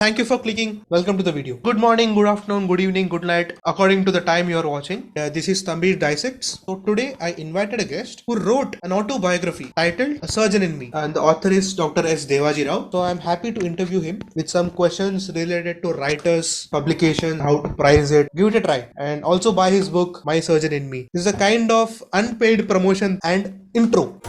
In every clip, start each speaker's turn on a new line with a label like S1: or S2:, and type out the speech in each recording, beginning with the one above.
S1: Thank you for clicking. Welcome to the video. Good morning, good afternoon, good evening, good night, according to the time you are watching. This is Tambi Dissects. So today I invited a guest who wrote an autobiography titled A Surgeon in Me, and the author is Dr. S. Devaji Rao. So I'm happy to interview him with some questions related to writers, publication, how to price it, give it a try, and also buy his book My Surgeon in Me. This is a kind of unpaid promotion and intro.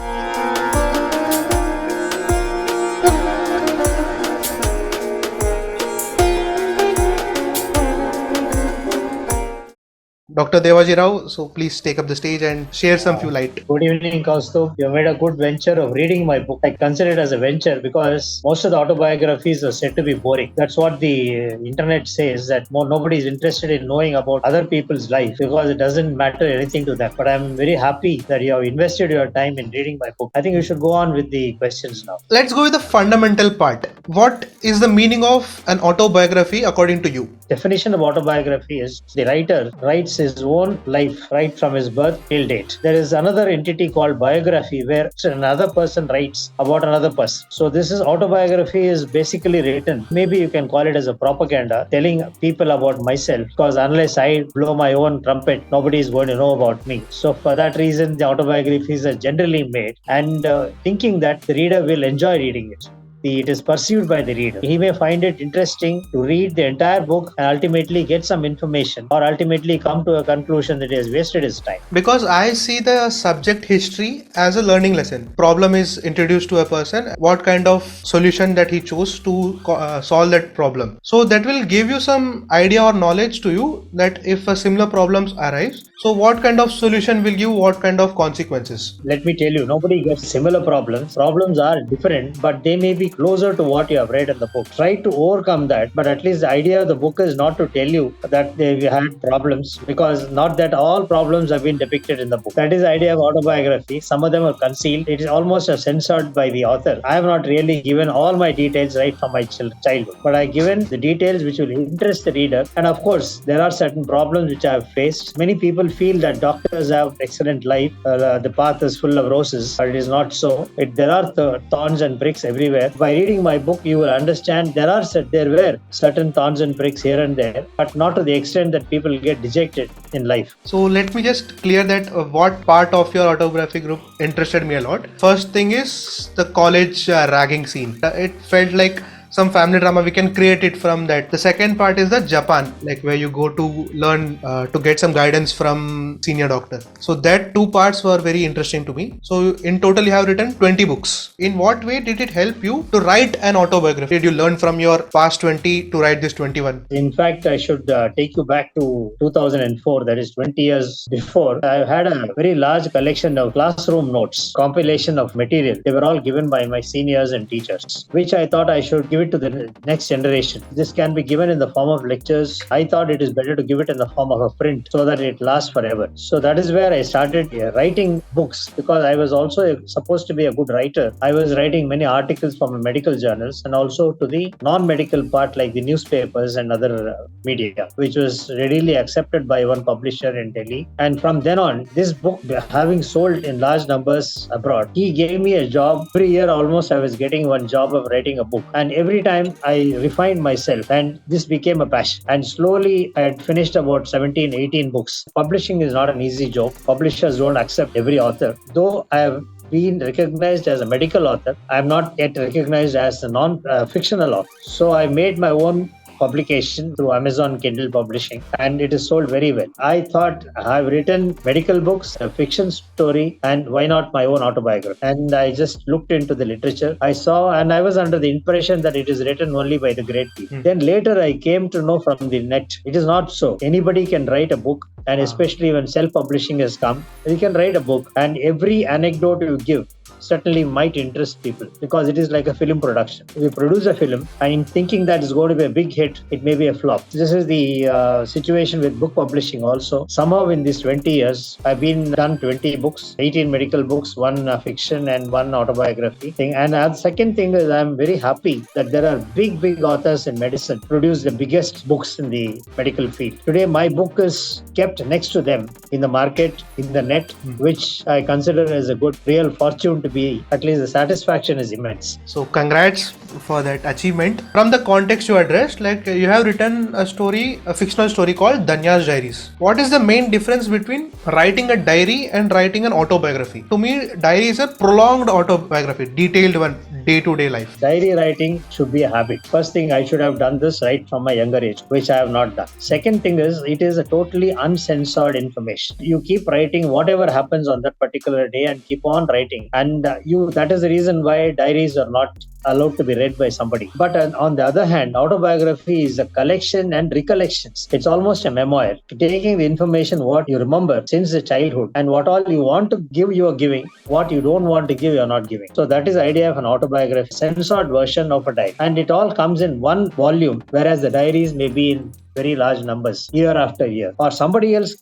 S1: Dr. Devaji Rao, so please take up the stage and share some few light.
S2: Good evening, Kauatubh. You made a good venture of reading my book. I consider it as a venture because most of the autobiographies are said to be boring. That's what the internet says, that nobody is interested in knowing about other people's life because it doesn't matter anything to them. But I'm very happy that you have invested your time in reading my book. I think we should go on with the questions now.
S1: Let's go with the fundamental part. What is the meaning of an autobiography according to you?
S2: Definition of autobiography is the writer writes his own life right from his birth till date. There is another entity called biography where another person writes about another person. So this is autobiography is basically written. Maybe you can call it as a propaganda, telling people about myself, because unless I blow my own trumpet, nobody is going to know about me. So for that reason, the autobiographies are generally made and thinking that the reader will enjoy reading it. It is perceived by the reader. He may find it interesting to read the entire book and ultimately get some information or ultimately come to a conclusion that he has wasted his time.
S1: Because I see the subject history as a learning lesson. Problem is introduced to a person, what kind of solution that he chose to solve that problem. So that will give you some idea or knowledge to you that if a similar problems arise, so what kind of solution will give what kind of consequences.
S2: Let me tell you, nobody gets similar problems. Problems are different, but they may be closer to what you have read in the book. Try to overcome that, but at least the idea of the book is not to tell you that they had problems, because not that all problems have been depicted in the book. That is the idea of autobiography. Some of them are concealed. It is almost censored by the author. I have not really given all my details right from my childhood, but I have given the details which will interest the reader. And of course, there are certain problems which I have faced. Many people feel that doctors have excellent life, the path is full of roses, but it is not so. There are thorns and bricks everywhere. By reading my book, you will understand there were certain thorns and bricks here and there, but not to the extent that people get dejected in life.
S1: So let me just clear that what part of your autobiography group interested me a lot. First thing is the college ragging scene. It felt like some family drama, we can create it from that. The second part is the Japan, like where you go to learn to get some guidance from senior doctor. So that two parts were very interesting to me. So in total you have written 20 books. In what way did it help you to write an autobiography? Did you learn from your past 20 to write this 21?
S2: In fact, I should take you back to 2004, that is 20 years before. I had a very large collection of classroom notes, compilation of material. They were all given by my seniors and teachers, which I thought I should give it to the next generation. This can be given in the form of lectures. I thought it is better to give it in the form of a print so that it lasts forever. So that is where I started writing books, because I was also supposed to be a good writer. I was writing many articles from medical journals and also to the non-medical part like the newspapers and other media, which was readily accepted by one publisher in Delhi. And from then on, this book, having sold in large numbers abroad, he gave me a job. Every year almost I was getting one job of writing a book. And every time I refined myself and this became a passion. And slowly I had finished about 17, 18 books. Publishing is not an easy job. Publishers don't accept every author. Though I have been recognized as a medical author, I am not yet recognized as a non-fictional author. So I made my own publication through Amazon Kindle Publishing, and it is sold very well. I thought I've written medical books, a fiction story, and why not my own autobiography? And I just looked into the literature. I saw, and I was under the impression that it is written only by the great people. Then later I came to know from the net, it is not so. Anybody can write a book, and especially when self-publishing has come, you can write a book, and every anecdote you give certainly might interest people, because it is like a film production. If you produce a film and thinking that it's going to be a big hit, it may be a flop. This is the situation with book publishing also. Somehow in these 20 years, I've done 20 books, 18 medical books, one fiction and one autobiography thing. And the second thing is I'm very happy that there are big authors in medicine produce the biggest books in the medical field. Today, my book is kept next to them in the market, in the net, which I consider as a good real fortune to be, at least the satisfaction is immense.
S1: So congrats for that achievement. From the context you addressed, like you have written a story, a fictional story called Danya's Diaries. What is the main difference between writing a diary and writing an autobiography? To me, diary is a prolonged autobiography, detailed one, day-to-day life.
S2: Diary writing should be a habit. First thing, I should have done this right from my younger age, which I have not done. Second thing is, it is a totally uncensored information. You keep writing whatever happens on that particular day and keep on writing. And that is the reason why diaries are not allowed to be read by somebody. But on the other hand, autobiography is a collection and recollections. It's almost a memoir. Taking the information, what you remember since the childhood, and what all you want to give, you are giving. What you don't want to give, you are not giving. So that is the idea of an autobiography, censored version of a diary. And it all comes in one volume, whereas the diaries may be in very large numbers, year after year. Or somebody else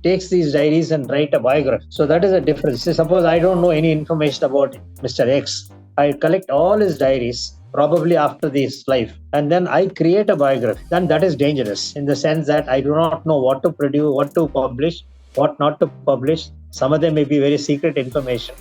S2: takes these diaries and write a biography. So that is a difference. Suppose I don't know any information about Mr. X. I collect all his diaries, probably after his life, and then I create a biography. Then that is dangerous in the sense that I do not know what to produce, what to publish, what not to publish. Some of them may be very secret information,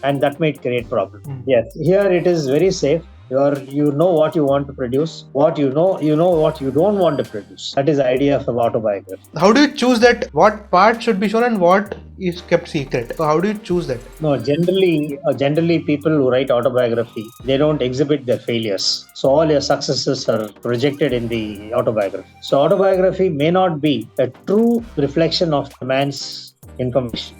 S2: and that might create problems. Yes, here it is very safe. You know what you want to produce, what you know what you don't want to produce. That is the idea of autobiography.
S1: How do you choose that what part should be shown and what is kept secret? So how do you choose that?
S2: No, generally people who write autobiography, they don't exhibit their failures. So all your successes are projected in the autobiography. So autobiography may not be a true reflection of a man's information.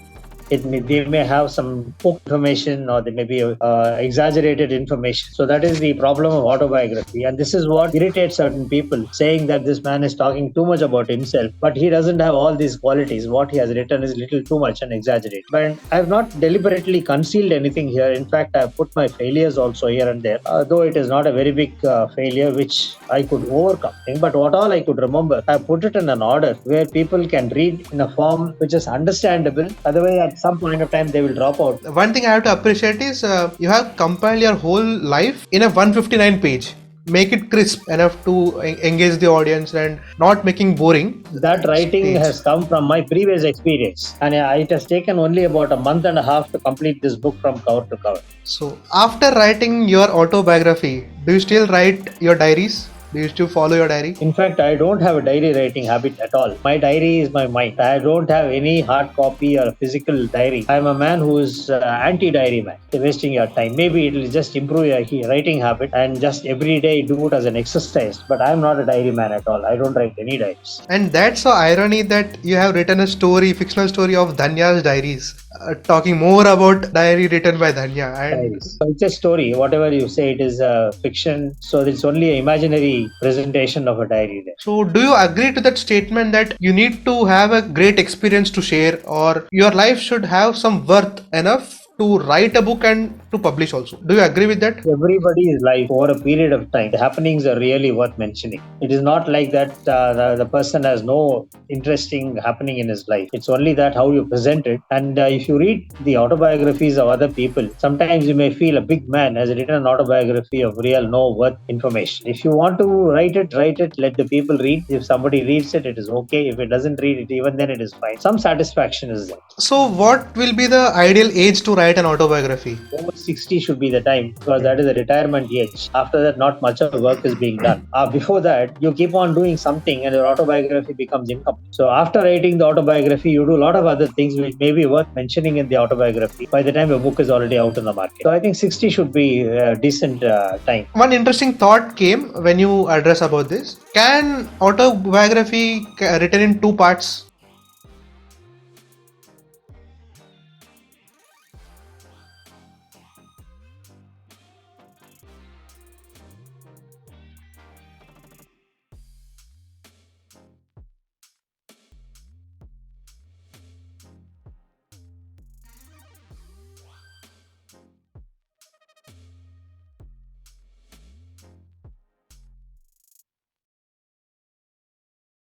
S2: They may have some information, or they may be exaggerated information. So that is the problem of autobiography. And this is what irritates certain people, saying that this man is talking too much about himself, but he doesn't have all these qualities. What he has written is little too much and exaggerated. But I have not deliberately concealed anything here. In fact, I have put my failures also here and there, though it is not a very big failure which I could overcome. But what all I could remember, I put it in an order where people can read in a form which is understandable. Otherwise, at some point of time, they will drop out.
S1: One thing I have to appreciate is you have compiled your whole life in a 159 page. Make it crisp enough to engage the audience and not making boring.
S2: That writing has come from my previous experience, and it has taken only about a month and a half to complete this book from cover to cover.
S1: So after writing your autobiography, do you still write your diaries? Do you still follow your diary?
S2: In fact, I don't have a diary writing habit at all. My diary is my mind. I don't have any hard copy or physical diary. I'm a man who is anti-diary man. You're wasting your time. Maybe it will just improve your writing habit and just every day do it as an exercise. But I'm not a diary man at all. I don't write any diaries.
S1: And that's the irony that you have written a story, fictional story of Danya's Diaries. Talking more about diary written by Danya. And
S2: it's a story. Whatever you say, it is a fiction. So it's only an imaginary presentation of a diary there.
S1: So do you agree to that statement that you need to have a great experience to share, or your life should have some worth enough to write a book and to publish also? Do you agree with that?
S2: Everybody's life over a period of time, the happenings are really worth mentioning. It is not like that the person has no interesting happening in his life. It's only that how you present it. And if you read the autobiographies of other people, sometimes you may feel a big man has written an autobiography of real no worth information. If you want to write it, let the people read. If somebody reads it, it is okay. If it doesn't read it, even then it is fine. Some satisfaction is there.
S1: So what will be the ideal age to write an autobiography?
S2: Over 60 should be the time, because that is the retirement age. After that, not much of work is being done. Before that, you keep on doing something and your autobiography becomes incomplete. So after writing the autobiography, you do a lot of other things which may be worth mentioning in the autobiography by the time your book is already out in the market. So I think 60 should be a decent time.
S1: One interesting thought came when you address about this. Can autobiography written in two parts